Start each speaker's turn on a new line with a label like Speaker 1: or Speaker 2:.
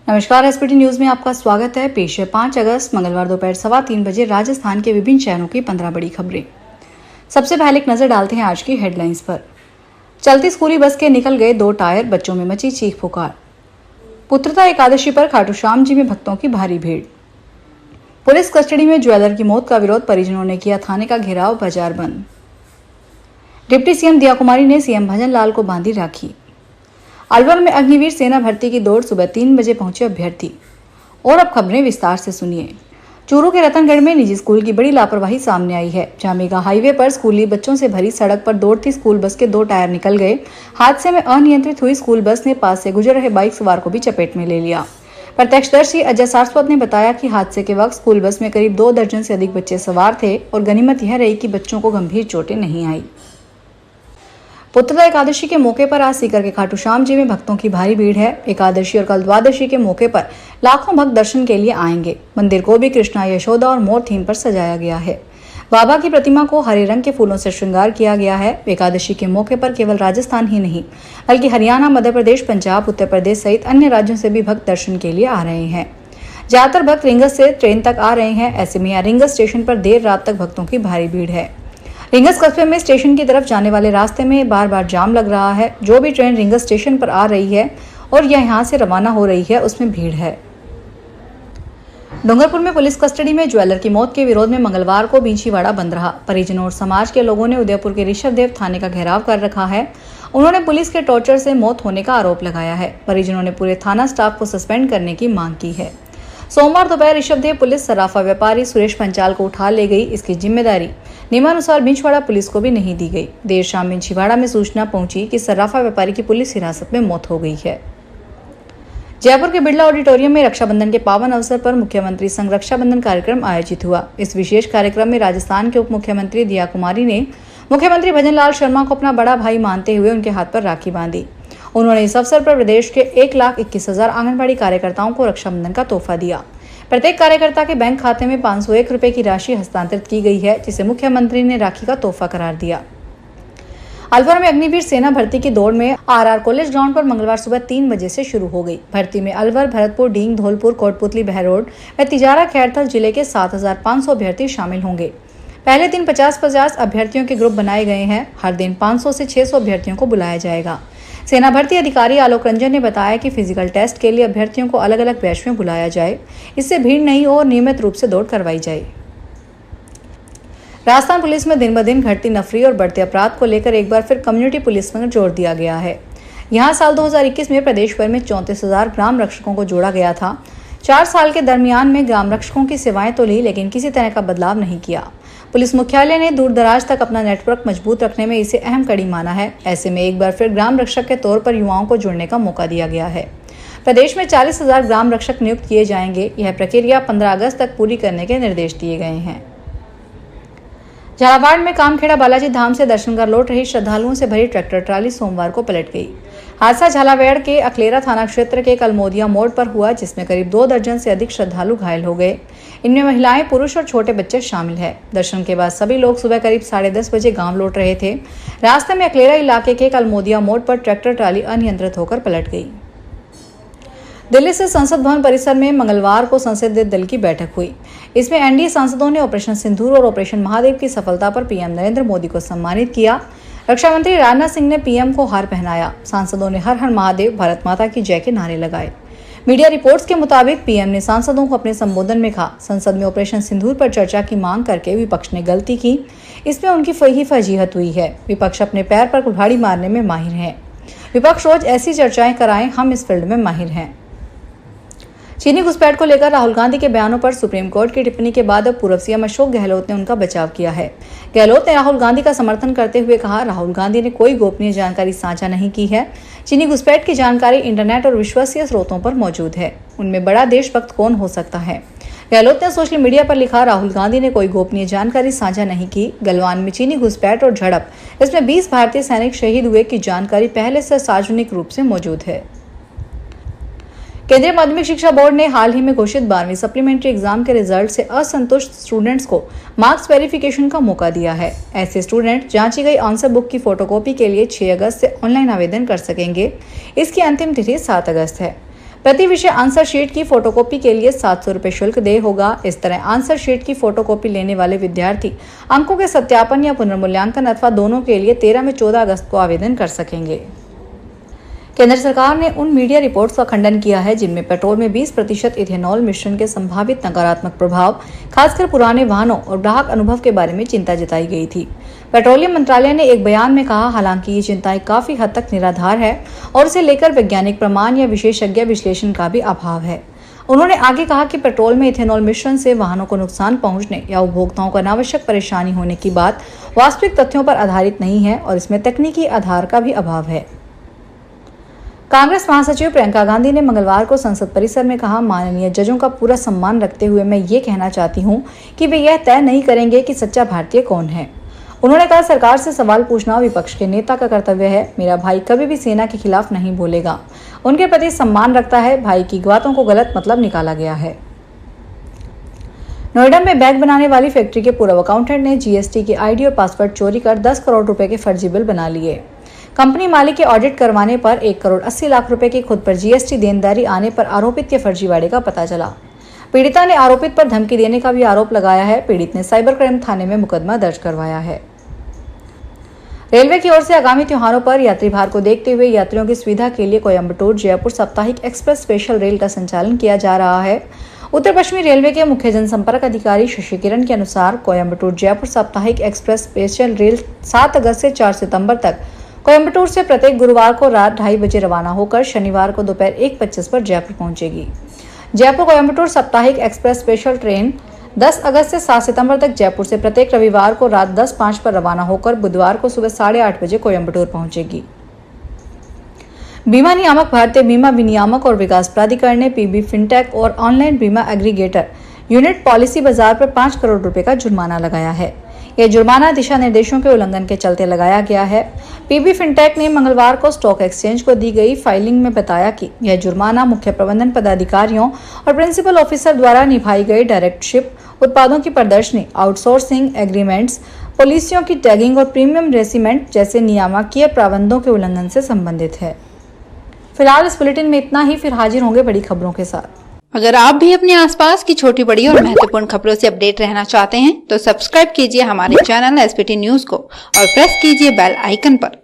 Speaker 1: नमस्कार, SPT news में आपका स्वागत है। पेश है 5 अगस्त मंगलवार दोपहर 3:15 बजे राजस्थान के विभिन्न शहरों की 15 बड़ी खबरें। सबसे पहले एक नजर डालते हैं आज की हेडलाइंस पर। चलती स्कूली बस के निकल गए 2 टायर, बच्चों में मची चीख पुकार। पुत्रता एकादशी पर खाटू श्याम जी में भक्तों की भारी भीड़। पुलिस कस्टडी में ज्वेलर की मौत का विरोध, परिजनों ने किया थाने का घेराव, बाजार बंद। डिप्टी सीएम दिया कुमारी ने सीएम भजन लाल को बांधी राखी। अलवर में अग्निवीर सेना भर्ती की दौड़, सुबह 3 बजे पहुंचे अभ्यर्थी। और अब खबरें विस्तार से सुनिए। चूरू के रतनगढ़ में निजी स्कूल की बड़ी लापरवाही सामने आई है। जामेगा हाईवे पर स्कूली बच्चों से भरी सड़क पर दौड़ती स्कूल बस के 2 टायर निकल गए। हादसे में अनियंत्रित हुई स्कूल बस ने पास से गुजर रहे बाइक सवार को भी चपेट में ले लिया। प्रत्यक्षदर्शी अजय सारस्वत ने बताया कि हादसे के वक्त स्कूल बस में करीब 2 दर्जन से अधिक बच्चे सवार थे और गनीमत यह रही कि बच्चों को गंभीर चोटें नहीं आई। पुत्रता एकादशी के मौके पर आज सीकर के खाटू श्याम जी में भक्तों की भारी भीड़ है। एकादशी और कल द्वादशी के मौके पर लाखों भक्त दर्शन के लिए आएंगे। मंदिर को भी कृष्णा, यशोदा और मोर थीम पर सजाया गया है। बाबा की प्रतिमा को हरे रंग के फूलों से श्रृंगार किया गया है। एकादशी के मौके पर केवल राजस्थान ही नहीं बल्कि हरियाणा, मध्य प्रदेश, पंजाब, उत्तर प्रदेश सहित अन्य राज्यों से भी भक्त दर्शन के लिए आ रहे हैं। ज्यादातर भक्त रिंगस से ट्रेन तक आ रहे हैं। ऐसे में यहाँ रिंगस स्टेशन पर देर रात तक भक्तों की भारी भीड़ है। रिंगस कस्बे में स्टेशन की तरफ जाने वाले रास्ते में बार बार जाम लग रहा है। जो भी ट्रेन रिंगस स्टेशन पर आ रही है और यहाँ से रवाना हो रही है उसमें भीड़ है। डूंगरपुर में पुलिस कस्टडी में ज्वेलर की मौत के विरोध में मंगलवार को बींछीवाड़ा बंद रहा। परिजनों और समाज के लोगों ने उदयपुर के ऋषभदेव थाने का घेराव कर रखा है। उन्होंने पुलिस के टॉर्चर से मौत होने का आरोप लगाया है। परिजनों ने पूरे थाना स्टाफ को सस्पेंड करने की मांग की है। सोमवार दोपहर ऋषभदेव पुलिस सराफा व्यापारी सुरेश पंचाल को उठा ले गई। इसकी जिम्मेदारी नियमानुसार बींछीवाड़ा पुलिस को भी नहीं दी गई। देर शाम बींछीवाड़ा में सूचना पहुंची कि सराफा व्यापारी की पुलिस हिरासत में मौत हो गई है। जयपुर के बिरला ऑडिटोरियम में रक्षाबंधन के पावन अवसर पर मुख्यमंत्री संग रक्षाबंधन कार्यक्रम आयोजित हुआ। इस विशेष कार्यक्रम में राजस्थान के उप मुख्यमंत्री दिया कुमारी ने मुख्यमंत्री भजन लाल शर्मा को अपना बड़ा भाई मानते हुए उनके हाथ पर राखी बांधी। उन्होंने इस अवसर पर प्रदेश के 1,21,000 आंगनबाड़ी कार्यकर्ताओं को रक्षाबंधन का तोहफा दिया। प्रत्येक कार्यकर्ता के बैंक खाते में 501 रुपए की राशि हस्तांतरित की गई है, जिसे मुख्यमंत्री ने राखी का तोहफा करार दिया। अलवर में अग्निवीर सेना भर्ती की दौड़ में आरआर कॉलेज ग्राउंड पर मंगलवार सुबह 3 बजे से शुरू हो गई। भर्ती में अलवर, भरतपुर, डींग, धौलपुर, कोटपुतली, बहरोड व तिजारा खैरथल जिले के 7,500 अभ्यर्थी शामिल होंगे। पहले दिन 50-50 अभ्यर्थियों के ग्रुप बनाए गए हैं। हर दिन 500 से 600 अभ्यर्थियों को बुलाया जाएगा। सेना भर्ती अधिकारी आलोक रंजन ने बताया कि फिजिकल टेस्ट के लिए अभ्यर्थियों को अलग अलग बैच में बुलाया जाए। इससे भीड़ नहीं हो और नियमित रूप से दौड़ करवाई जाए। राजस्थान पुलिस में दिन ब दिन घटती नफरी और बढ़ते अपराध को लेकर एक बार फिर कम्युनिटी पुलिस पर जोर दिया गया है। यहाँ साल 2021 में प्रदेश भर में 34,000 ग्राम रक्षकों को जोड़ा गया था। 4 साल के दरमियान में ग्राम रक्षकों की सेवाएं तो ली, लेकिन किसी तरह का बदलाव नहीं किया। पुलिस मुख्यालय ने दूर दराज तक अपना नेटवर्क मजबूत रखने में इसे अहम कड़ी माना है। ऐसे में एक बार फिर ग्राम रक्षक के तौर पर युवाओं को जुड़ने का मौका दिया गया है। प्रदेश में 40,000 ग्राम रक्षक नियुक्त किए जाएंगे। यह प्रक्रिया 15 अगस्त तक पूरी करने के निर्देश दिए गए हैं। झालावाड़ में कामखेड़ा बालाजी धाम से दर्शन कर लौट रही श्रद्धालुओं से भरी ट्रैक्टर ट्राली सोमवार को पलट गई। हादसा झालावाड़ के अखलेरा थाना क्षेत्र के कलमोदिया मोड़ पर हुआ, जिसमें करीब 2 दर्जन से अधिक श्रद्धालु घायल हो गए। इनमें महिलाएं, पुरुष और छोटे बच्चे शामिल हैं। दर्शन के बाद सभी लोग सुबह करीब 10:30 बजे गांव लौट रहे थे। रास्ते में अखलेरा इलाके के कलमोदिया मोड़ पर ट्रैक्टर ट्राली अनियंत्रित होकर पलट गई। दिल्ली से संसद भवन परिसर में मंगलवार को संसदीय दल की बैठक हुई। इसमें एनडीए सांसदों ने ऑपरेशन सिंदूर और ऑपरेशन महादेव की सफलता पर पीएम नरेंद्र मोदी को सम्मानित किया। रक्षा मंत्री राजनाथ सिंह ने पीएम को हार पहनाया। सांसदों ने हर हर महादेव, भारत माता की जय के नारे लगाए। मीडिया रिपोर्ट्स के मुताबिक पीएम ने सांसदों को अपने संबोधन में कहा, संसद में ऑपरेशन सिंदूर पर चर्चा की मांग करके विपक्ष ने गलती की। इसमें उनकी फजीहत हुई है। विपक्ष अपने पैर पर कुल्हाड़ी मारने में माहिर है। विपक्ष रोज ऐसी चर्चाएं कराएं, हम इस फील्ड में माहिर हैं। चीनी घुसपैठ को लेकर राहुल गांधी के बयानों पर सुप्रीम कोर्ट की टिप्पणी के बाद अब पूर्व सीएम अशोक गहलोत ने उनका बचाव किया है। गहलोत ने राहुल गांधी का समर्थन करते हुए कहा, राहुल गांधी ने कोई गोपनीय जानकारी साझा नहीं की है। चीनी घुसपैठ की जानकारी इंटरनेट और विश्वसनीय स्रोतों पर मौजूद है। उनमें बड़ा देशभक्त कौन हो सकता है। गहलोत ने सोशल मीडिया पर लिखा, राहुल गांधी ने कोई गोपनीय जानकारी साझा नहीं की। गलवान में चीनी घुसपैठ और झड़प, इसमें 20 भारतीय सैनिक शहीद हुए की जानकारी पहले से सार्वजनिक रूप से मौजूद है। केंद्रीय माध्यमिक शिक्षा बोर्ड ने हाल ही में घोषित 12वीं सप्लीमेंट्री एग्जाम के रिजल्ट से असंतुष्ट स्टूडेंट्स को मार्क्स वेरिफिकेशन का मौका दिया है। ऐसे स्टूडेंट जांची गई आंसर बुक की फोटोकॉपी के लिए 6 अगस्त से ऑनलाइन आवेदन कर सकेंगे। इसकी अंतिम तिथि 7 अगस्त है। प्रति विषय आंसर शीट की फोटोकॉपी के लिए 700 रुपये शुल्क देय होगा। इस तरह आंसर शीट की फोटोकॉपी लेने वाले विद्यार्थी अंकों के सत्यापन या पुनर्मूल्यांकन अथवा दोनों के लिए 13 में 14 अगस्त को आवेदन कर सकेंगे। केंद्र सरकार ने उन मीडिया रिपोर्ट्स का खंडन किया है जिनमें पेट्रोल में 20% इथेनॉल मिश्रण के संभावित नकारात्मक प्रभाव, खासकर पुराने वाहनों और ग्राहक अनुभव के बारे में चिंता जताई गई थी। पेट्रोलियम मंत्रालय ने एक बयान में कहा, हालांकि ये चिंताएं काफी हद तक निराधार है और इसे लेकर वैज्ञानिक प्रमाण या विशेषज्ञ विश्लेषण का भी अभाव है। उन्होंने आगे कहा कि पेट्रोल में इथेनॉल मिश्रण से वाहनों को नुकसान पहुंचने या उपभोक्ताओं को अनावश्यक परेशानी होने की बात वास्तविक तथ्यों पर आधारित नहीं है और इसमें तकनीकी आधार का भी अभाव है। कांग्रेस महासचिव प्रियंका गांधी ने मंगलवार को संसद परिसर में कहा, माननीय जजों का पूरा सम्मान रखते हुए मैं ये कहना चाहती हूँ कि वे यह तय नहीं करेंगे कि सच्चा भारतीय कौन है। उन्होंने कहा, सरकार से सवाल पूछना विपक्ष के नेता का कर्तव्य है। मेरा भाई कभी भी सेना के खिलाफ नहीं बोलेगा, उनके प्रति सम्मान रखता है। भाई की बातों को गलत मतलब निकाला गया है। नोएडा में बैग बनाने वाली फैक्ट्री के पूर्व अकाउंटेंट ने जीएसटी की आईडी और पासवर्ड चोरी कर 10 करोड़ रुपए के फर्जी बिल बना लिए। कंपनी मालिक के ऑडिट करवाने पर 1 करोड़ 80 लाख रुपए की खुद पर जीएसटी देनदारी आने पर आरोपित के फर्जीवाड़े का पता चला। पीड़िता ने आरोपित पर धमकी देने का भी आरोप लगाया है। पीड़ित ने साइबर क्राइम थाने में मुकदमा दर्ज करवाया है। रेलवे की ओर से आगामी त्योहारों पर यात्री भार को देखते हुए यात्रियों की सुविधा के लिए कोयंबटूर जयपुर साप्ताहिक एक्सप्रेस स्पेशल रेल का संचालन किया जा रहा है। उत्तर पश्चिमी रेलवे के मुख्य जनसंपर्क अधिकारी शशि किरण के अनुसार कोयंबटूर जयपुर साप्ताहिक एक्सप्रेस स्पेशल रेल 7 अगस्त से 4 सितंबर तक कोयंबटूर से प्रत्येक गुरुवार को रात 2:30 बजे रवाना होकर शनिवार को दोपहर 1:25 पर जयपुर पहुंचेगी। जयपुर कोयंबटूर साप्ताहिक एक्सप्रेस स्पेशल ट्रेन 10 अगस्त से 7 सितंबर तक जयपुर से प्रत्येक रविवार को रात 10:05 पर रवाना होकर बुधवार को सुबह 8:30 बजे कोयंबटूर पहुंचेगी। बीमा नियामक भारतीय बीमा विनियामक और विकास प्राधिकरण ने पीबी फिनटेक और ऑनलाइन बीमा एग्रीगेटर यूनिट पॉलिसी बाजार पर 5 करोड़ रुपए का जुर्माना लगाया है। यह जुर्माना दिशा निर्देशों के उल्लंघन के चलते लगाया गया है। पीबी फिनटेक ने मंगलवार को स्टॉक एक्सचेंज को दी गई फाइलिंग में बताया कि यह जुर्माना मुख्य प्रबंधन पदाधिकारियों और प्रिंसिपल ऑफिसर द्वारा निभाई गई डायरेक्टरशिप, उत्पादों की प्रदर्शनी, आउटसोर्सिंग एग्रीमेंट्स, पॉलिसियों की टैगिंग और प्रीमियम रेसिमेंट जैसे नियामकीय प्रावधानों के उल्लंघन से संबंधित है। फिलहाल इस बुलेटिन में इतना ही, फिर हाजिर होंगे बड़ी खबरों के साथ।
Speaker 2: अगर आप भी अपने आसपास की छोटी बड़ी और महत्वपूर्ण खबरों से अपडेट रहना चाहते हैं तो सब्सक्राइब कीजिए हमारे चैनल एसपीटी न्यूज को और प्रेस कीजिए बेल आइकन पर।